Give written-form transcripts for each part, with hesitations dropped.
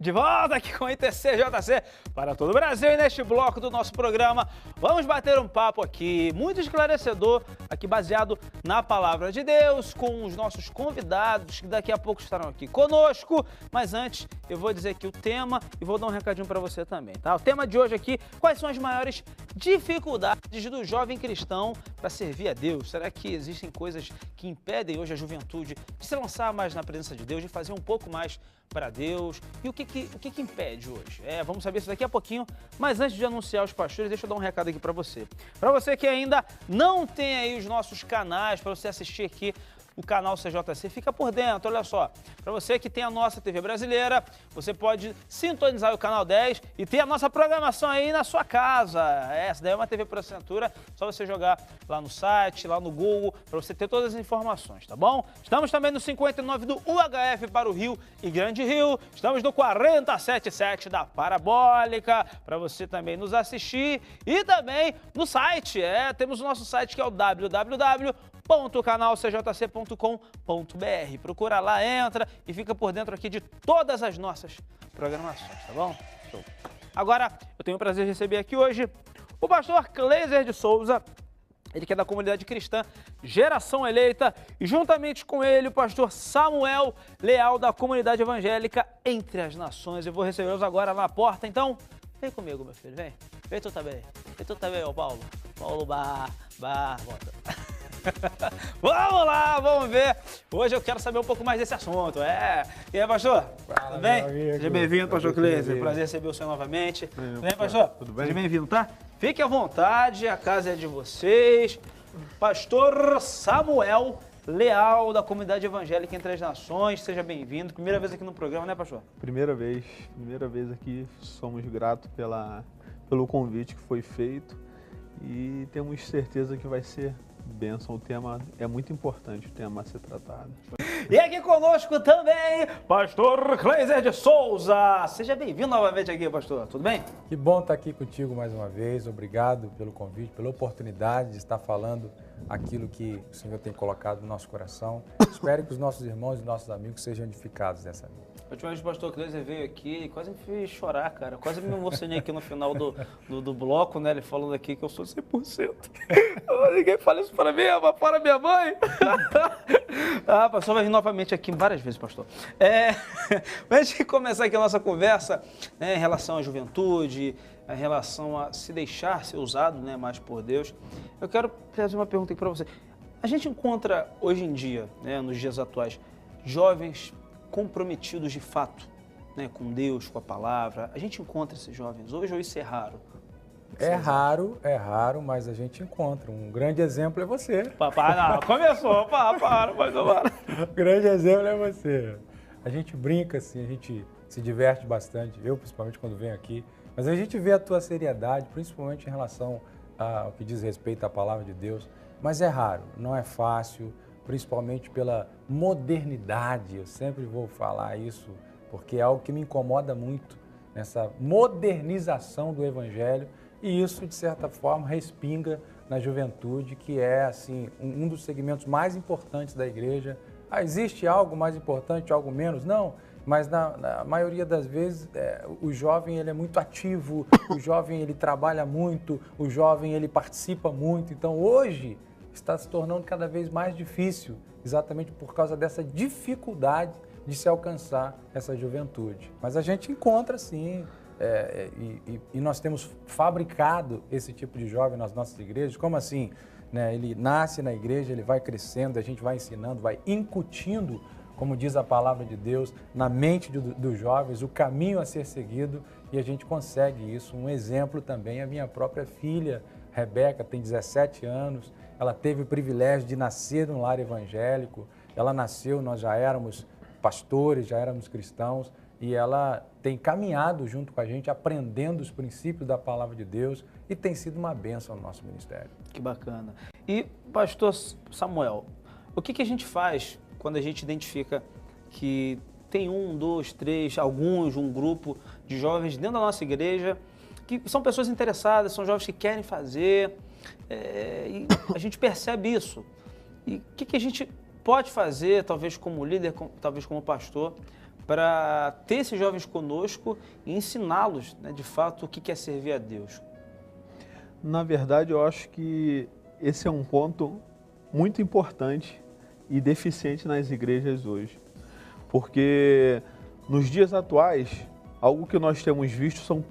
De volta aqui com o ITC-JC para todo o Brasil e neste bloco do nosso programa vamos bater um papo aqui muito esclarecedor, aqui baseado na Palavra de Deus, com os nossos convidados que daqui a pouco estarão aqui conosco. Mas antes eu vou dizer aqui o tema e vou dar um recadinho para você também, tá? O tema de hoje aqui, quais são as maiores dificuldades do jovem cristão para servir a Deus? Será que existem coisas que impedem hoje a juventude de se lançar mais na presença de Deus, de fazer um pouco mais para Deus? E o que impede hoje? Vamos saber isso daqui a pouquinho, mas antes de anunciar os pastores, deixa eu dar um recado aqui para você. Para você que ainda não tem aí os nossos canais, para você assistir aqui o canal CJC, fica por dentro, olha só. Para você que tem a nossa TV brasileira, você pode sintonizar o canal 10 e ter a nossa programação aí na sua casa. Essa daí é uma TV por assinatura, só você jogar lá no site, lá no Google, para você ter todas as informações, tá bom? Estamos também no 59 do UHF para o Rio e Grande Rio, estamos no 477 da Parabólica, para você também nos assistir e também no site, temos o nosso site que é o www.canalcjc.com.br. Procura lá, entra e fica por dentro aqui de todas as nossas programações, tá bom? Show. Agora, eu tenho o prazer de receber aqui hoje o pastor Cleiser de Souza, ele que é da comunidade cristã Geração Eleita, e juntamente com ele o pastor Samuel Leal, da comunidade evangélica Entre as Nações. Eu vou recebê-los agora na porta, então vem comigo, meu filho, vem. Vem tu também, ô Paulo. Paulo volta. Vamos lá, vamos ver. Hoje eu quero saber um pouco mais desse assunto. E aí, pastor? Fala, tudo bem? amigo. Seja bem-vindo, pastor Cleiser. Prazer receber o senhor novamente. Tudo bem, pastor? Tudo bem? Seja bem-vindo, tá? Fique à vontade, a casa é de vocês. Pastor Samuel Leal, da comunidade evangélica Entre as Nações. Seja bem-vindo. Primeira vez aqui no programa, né, pastor? Primeira vez aqui. Somos gratos pelo convite que foi feito e temos certeza que vai ser bênção. O tema é muito importante, o tema a ser tratado. E aqui conosco também, pastor Cleiser de Souza. Seja bem-vindo novamente aqui, pastor. Tudo bem? Que bom estar aqui contigo mais uma vez. Obrigado pelo convite, pela oportunidade de estar falando aquilo que o Senhor tem colocado no nosso coração. Espero que os nossos irmãos e nossos amigos sejam edificados nessa vida. A última vez que o pastor Cleiser veio aqui, quase me fez chorar, cara. Quase me emocionei aqui no final do bloco, né? Ele falando aqui que eu sou 100%. Ninguém fala isso para mim, para minha mãe. O pastor vai vir novamente aqui várias vezes, pastor. Antes de começar aqui a nossa conversa, né, em relação à juventude, em relação a se deixar ser usado, né, mais por Deus, eu quero fazer uma pergunta aqui para você. A gente encontra hoje em dia, né, nos dias atuais, jovens comprometidos de fato, né, com Deus, com a palavra. A gente encontra esses jovens hoje ou isso é raro? É raro, mas a gente encontra. Um grande exemplo é você. Não, começou, para. O grande exemplo é você. A gente brinca assim, a gente se diverte bastante, eu principalmente quando venho aqui, mas a gente vê a tua seriedade, principalmente em relação ao que diz respeito à palavra de Deus, mas é raro, não é fácil, principalmente pela modernidade. Eu sempre vou falar isso, porque é algo que me incomoda muito, nessa modernização do Evangelho, e isso, de certa forma, respinga na juventude, que é assim um dos segmentos mais importantes da igreja. Existe algo mais importante, algo menos? Não, mas na maioria das vezes o jovem ele é muito ativo, o jovem ele trabalha muito, o jovem ele participa muito. Então hoje está se tornando cada vez mais difícil, exatamente por causa dessa dificuldade de se alcançar essa juventude. Mas a gente encontra sim, e nós temos fabricado esse tipo de jovem nas nossas igrejas. Como assim? Né? Ele nasce na igreja, ele vai crescendo, a gente vai ensinando, vai incutindo, como diz a palavra de Deus, na mente dos jovens, o caminho a ser seguido, e a gente consegue isso. Um exemplo também, a minha própria filha, Rebeca, tem 17 anos, ela teve o privilégio de nascer num lar evangélico, ela nasceu, nós já éramos pastores, já éramos cristãos, e ela tem caminhado junto com a gente, aprendendo os princípios da palavra de Deus, e tem sido uma bênção no nosso ministério. Que bacana. E, pastor Samuel, o que a gente faz quando a gente identifica que tem um, dois, três, um grupo de jovens dentro da nossa igreja, que são pessoas interessadas, são jovens que querem fazer, e a gente percebe isso. E o que a gente pode fazer, talvez como líder, talvez como pastor, para ter esses jovens conosco e ensiná-los, né, de fato, o que é servir a Deus? Na verdade, eu acho que esse é um ponto muito importante e deficiente nas igrejas hoje. Porque nos dias atuais, algo que nós temos visto são,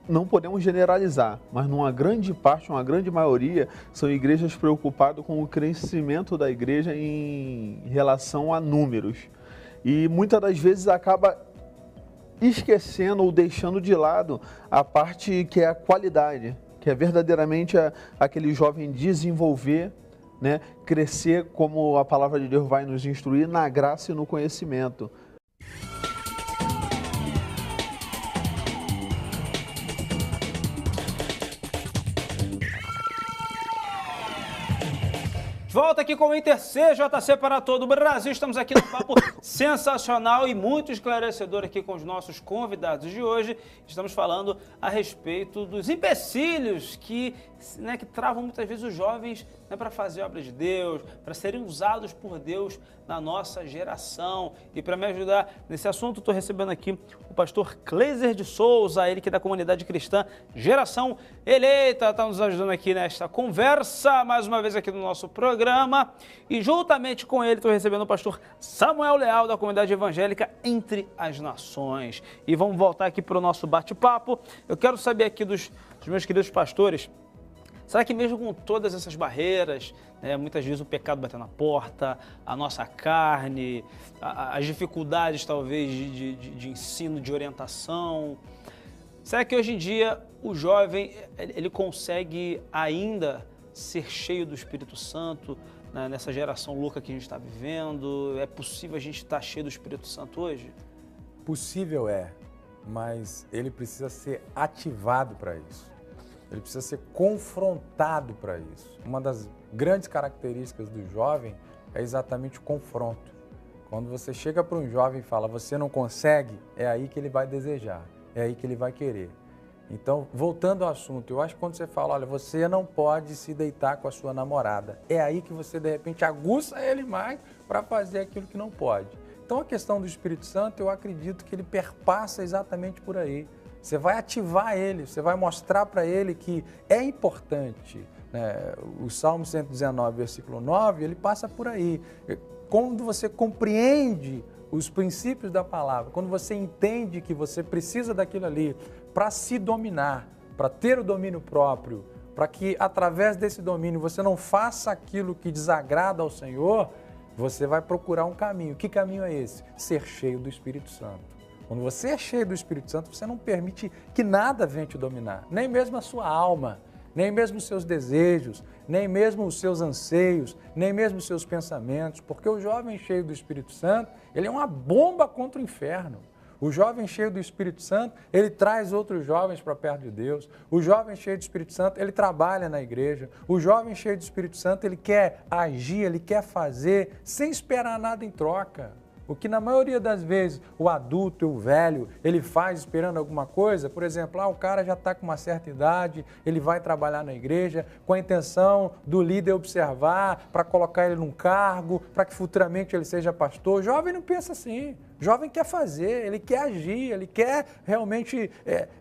não podemos generalizar, mas numa grande parte, uma grande maioria, são igrejas preocupadas com o crescimento da igreja em relação a números. E muitas das vezes acaba esquecendo ou deixando de lado a parte que é a qualidade, que é verdadeiramente aquele jovem desenvolver, né, crescer, como a palavra de Deus vai nos instruir, na graça e no conhecimento. Volta aqui com o Inter CJC para todo o Brasil. Estamos aqui no papo sensacional e muito esclarecedor aqui com os nossos convidados de hoje. Estamos falando a respeito dos empecilhos que travam muitas vezes os jovens, né, para fazer a obra de Deus, para serem usados por Deus na nossa geração. E para me ajudar nesse assunto, estou recebendo aqui o pastor Cleiser de Souza, ele que é da comunidade cristã Geração Eleita, está nos ajudando aqui nesta conversa, mais uma vez aqui no nosso programa. E juntamente com ele, estou recebendo o pastor Samuel Leal, da comunidade evangélica Entre as Nações. E vamos voltar aqui para o nosso bate-papo. Eu quero saber aqui dos meus queridos pastores, será que mesmo com todas essas barreiras, né, muitas vezes o pecado batendo na porta, a nossa carne, as dificuldades talvez de ensino, de orientação, será que hoje em dia o jovem ele consegue ainda ser cheio do Espírito Santo, né, nessa geração louca que a gente está vivendo? É possível a gente estar cheio do Espírito Santo hoje? Possível é, mas ele precisa ser ativado para isso. Ele precisa ser confrontado para isso. Uma das grandes características do jovem é exatamente o confronto. Quando você chega para um jovem e fala, você não consegue, é aí que ele vai desejar, é aí que ele vai querer. Então, voltando ao assunto, eu acho que quando você fala, olha, você não pode se deitar com a sua namorada, é aí que você, de repente, aguça ele mais para fazer aquilo que não pode. Então, a questão do Espírito Santo, eu acredito que ele perpassa exatamente por aí. Você vai ativar ele, você vai mostrar para ele que é importante, né? O Salmo 119, versículo 9, ele passa por aí. Quando você compreende os princípios da palavra, quando você entende que você precisa daquilo ali para se dominar, para ter o domínio próprio, para que através desse domínio você não faça aquilo que desagrada ao Senhor, você vai procurar um caminho. Que caminho é esse? Ser cheio do Espírito Santo. Quando você é cheio do Espírito Santo, você não permite que nada venha te dominar, nem mesmo a sua alma, nem mesmo os seus desejos, nem mesmo os seus anseios, nem mesmo os seus pensamentos, porque o jovem cheio do Espírito Santo, ele é uma bomba contra o inferno. O jovem cheio do Espírito Santo, ele traz outros jovens para perto de Deus. O jovem cheio do Espírito Santo, ele trabalha na igreja. O jovem cheio do Espírito Santo, ele quer agir, ele quer fazer, sem esperar nada em troca. O que na maioria das vezes o adulto, o velho, ele faz esperando alguma coisa, por exemplo, o cara já está com uma certa idade, ele vai trabalhar na igreja com a intenção do líder observar, para colocar ele num cargo, para que futuramente ele seja pastor. O jovem não pensa assim, o jovem quer fazer, ele quer agir, ele quer realmente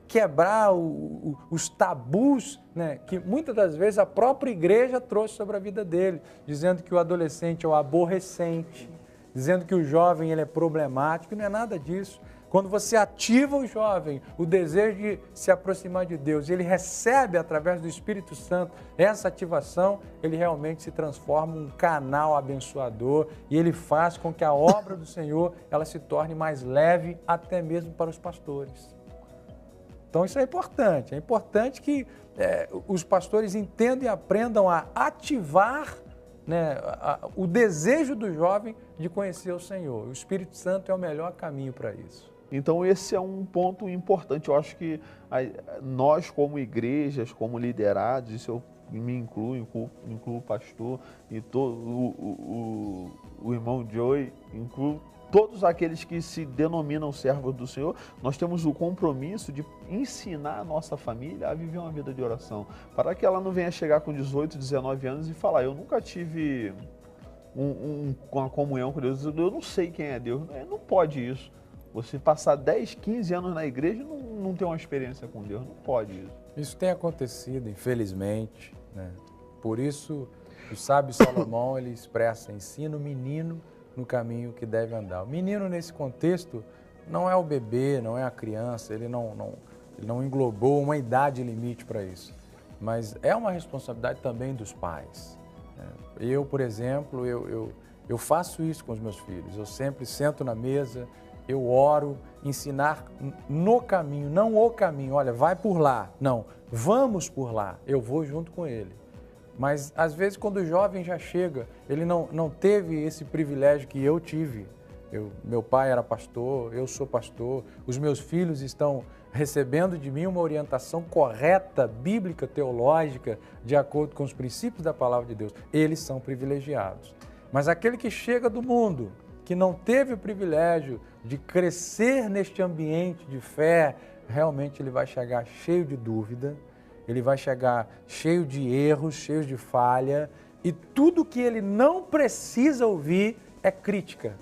quebrar os tabus, né, que muitas das vezes a própria igreja trouxe sobre a vida dele, dizendo que o adolescente é o aborrecente, dizendo que o jovem ele é problemático, e não é nada disso. Quando você ativa o jovem, o desejo de se aproximar de Deus, e ele recebe através do Espírito Santo essa ativação, ele realmente se transforma em um canal abençoador e ele faz com que a obra do Senhor ela se torne mais leve até mesmo para os pastores. Então isso é importante que os pastores entendam e aprendam a ativar, né, o desejo do jovem de conhecer o Senhor. O Espírito Santo é o melhor caminho para isso. Então esse é um ponto importante. Eu acho que nós como igrejas, como liderados, isso eu me incluo o pastor e o irmão Joey, incluo todos aqueles que se denominam servos do Senhor, nós temos o compromisso de ensinar a nossa família a viver uma vida de oração, para que ela não venha chegar com 18, 19 anos e falar, eu nunca tive com a comunhão com Deus. Eu não sei quem é Deus. Não pode isso. Você passar 10, 15 anos na igreja e não ter uma experiência com Deus. Não pode isso. Isso tem acontecido, infelizmente, né? Por isso, o sábio Salomão, ele expressa, ensina o menino no caminho que deve andar. O menino, nesse contexto, não é o bebê, não é a criança, ele não englobou uma idade limite para isso. Mas é uma responsabilidade também dos pais. Eu, por exemplo, eu faço isso com os meus filhos. Eu sempre sento na mesa, eu oro, ensinar no caminho, não o caminho. Olha, vai por lá. Não, vamos por lá. Eu vou junto com ele. Mas, às vezes, quando o jovem já chega, ele não teve esse privilégio que eu tive. Meu pai era pastor, eu sou pastor, os meus filhos estão recebendo de mim uma orientação correta, bíblica, teológica, de acordo com os princípios da palavra de Deus. Eles são privilegiados. Mas aquele que chega do mundo, que não teve o privilégio de crescer neste ambiente de fé, realmente ele vai chegar cheio de dúvida, ele vai chegar cheio de erros, cheio de falha, e tudo que ele não precisa ouvir é crítica.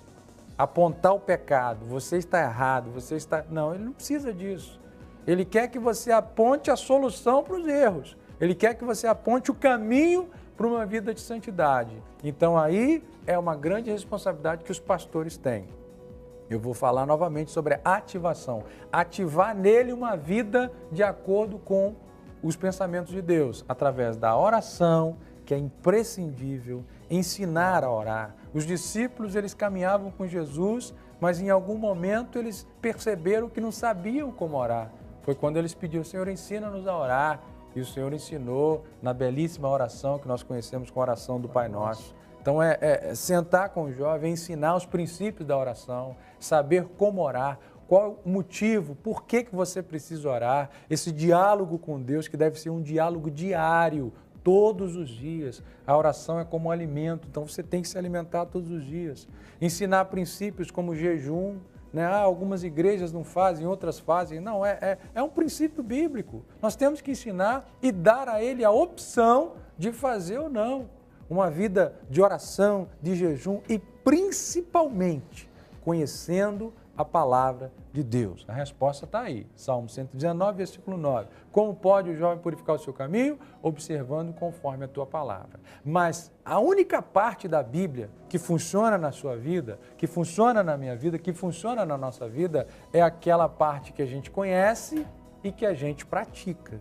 Apontar o pecado, você está errado, você está... Não, ele não precisa disso. Ele quer que você aponte a solução para os erros. Ele quer que você aponte o caminho para uma vida de santidade. Então aí é uma grande responsabilidade que os pastores têm. Eu vou falar novamente sobre a ativação. Ativar nele uma vida de acordo com os pensamentos de Deus, através da oração, que é imprescindível, ensinar a orar. Os discípulos, eles caminhavam com Jesus, mas em algum momento eles perceberam que não sabiam como orar. Foi quando eles pediram: Senhor, ensina-nos a orar. E o Senhor ensinou na belíssima oração que nós conhecemos como a oração do Pai Nosso. Então é sentar com o jovem, ensinar os princípios da oração, saber como orar, qual o motivo, por que você precisa orar, esse diálogo com Deus que deve ser um diálogo diário, todos os dias. A oração é como um alimento, então você tem que se alimentar todos os dias. Ensinar princípios como jejum, né? Algumas igrejas não fazem, outras fazem. Não, é um princípio bíblico. Nós temos que ensinar e dar a ele a opção de fazer ou não. Uma vida de oração, de jejum e principalmente conhecendo a palavra de Deus. A resposta está aí, Salmo 119, versículo 9. Como pode o jovem purificar o seu caminho? Observando conforme a tua palavra. Mas a única parte da Bíblia que funciona na sua vida, que funciona na minha vida, que funciona na nossa vida, é aquela parte que a gente conhece e que a gente pratica.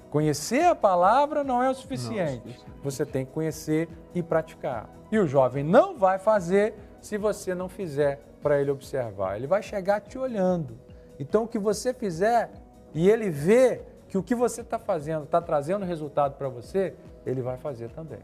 Conhecer a palavra não é o suficiente. Você tem que conhecer e praticar. E o jovem não vai fazer se você não fizer para ele observar. Ele vai chegar te olhando. Então, o que você fizer e ele vê que o que você está fazendo está trazendo resultado para você, ele vai fazer também.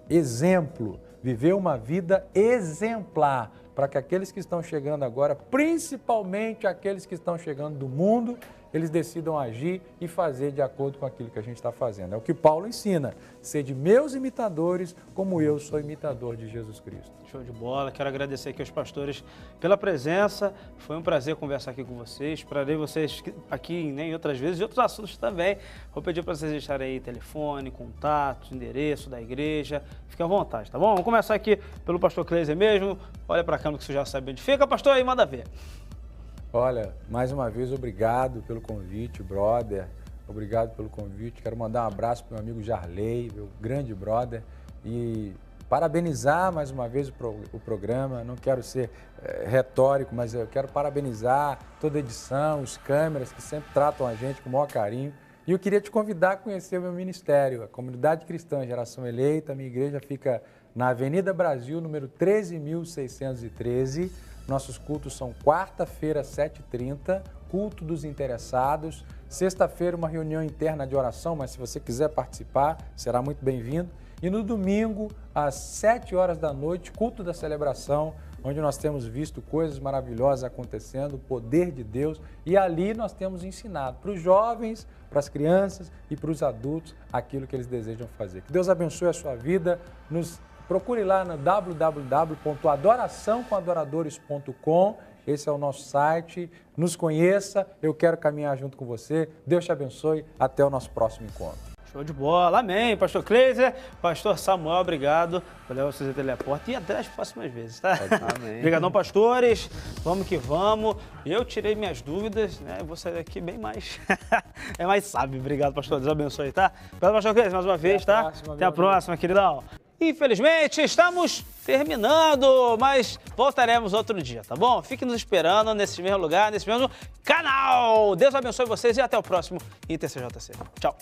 Exemplo, viver uma vida exemplar para que aqueles que estão chegando agora, principalmente aqueles que estão chegando do mundo, eles decidam agir e fazer de acordo com aquilo que a gente está fazendo. É o que Paulo ensina, sede meus imitadores, como eu sou imitador de Jesus Cristo. Show de bola, quero agradecer aqui aos pastores pela presença, foi um prazer conversar aqui com vocês, esperarei vocês aqui em outras vezes e outros assuntos também. Vou pedir para vocês deixarem aí telefone, contato, endereço da igreja, fiquem à vontade, tá bom? Vamos começar aqui pelo pastor Cleiser mesmo, olha para a câmera que você já sabe onde fica, pastor, aí manda ver. Olha, mais uma vez, obrigado pelo convite, brother. Obrigado pelo convite. Quero mandar um abraço para o meu amigo Jarley, meu grande brother. E parabenizar mais uma vez o programa. Não quero ser retórico, mas eu quero parabenizar toda a edição, os câmeras que sempre tratam a gente com o maior carinho. E eu queria te convidar a conhecer o meu ministério, a Comunidade Cristã Geração Eleita. Minha igreja fica na Avenida Brasil, número 13.613. Nossos cultos são quarta-feira, 7h30, culto dos interessados. Sexta-feira, uma reunião interna de oração, mas se você quiser participar, será muito bem-vindo. E no domingo, às 7 horas da noite, culto da celebração, onde nós temos visto coisas maravilhosas acontecendo, o poder de Deus. E ali nós temos ensinado para os jovens, para as crianças e para os adultos aquilo que eles desejam fazer. Que Deus abençoe a sua vida. Procure lá no www.adoraçãocomadoradores.com. Esse é o nosso site. Nos conheça. Eu quero caminhar junto com você. Deus te abençoe. Até o nosso próximo encontro. Show de bola, amém. Pastor Cleiser, pastor Samuel, obrigado por levar vocês até a porta e até as próximas vezes, tá? Amém. Obrigadão, pastores. Vamos que vamos. Eu tirei minhas dúvidas, né? Vou sair daqui bem mais... é mais sábio. Obrigado, pastor. Deus abençoe, tá? Obrigado, pastor Cleiser, mais uma vez, tá? Até a próxima, queridão. Infelizmente, estamos terminando, mas voltaremos outro dia, tá bom? Fique nos esperando nesse mesmo lugar, nesse mesmo canal. Deus abençoe vocês e até o próximo ITCJC. Tchau.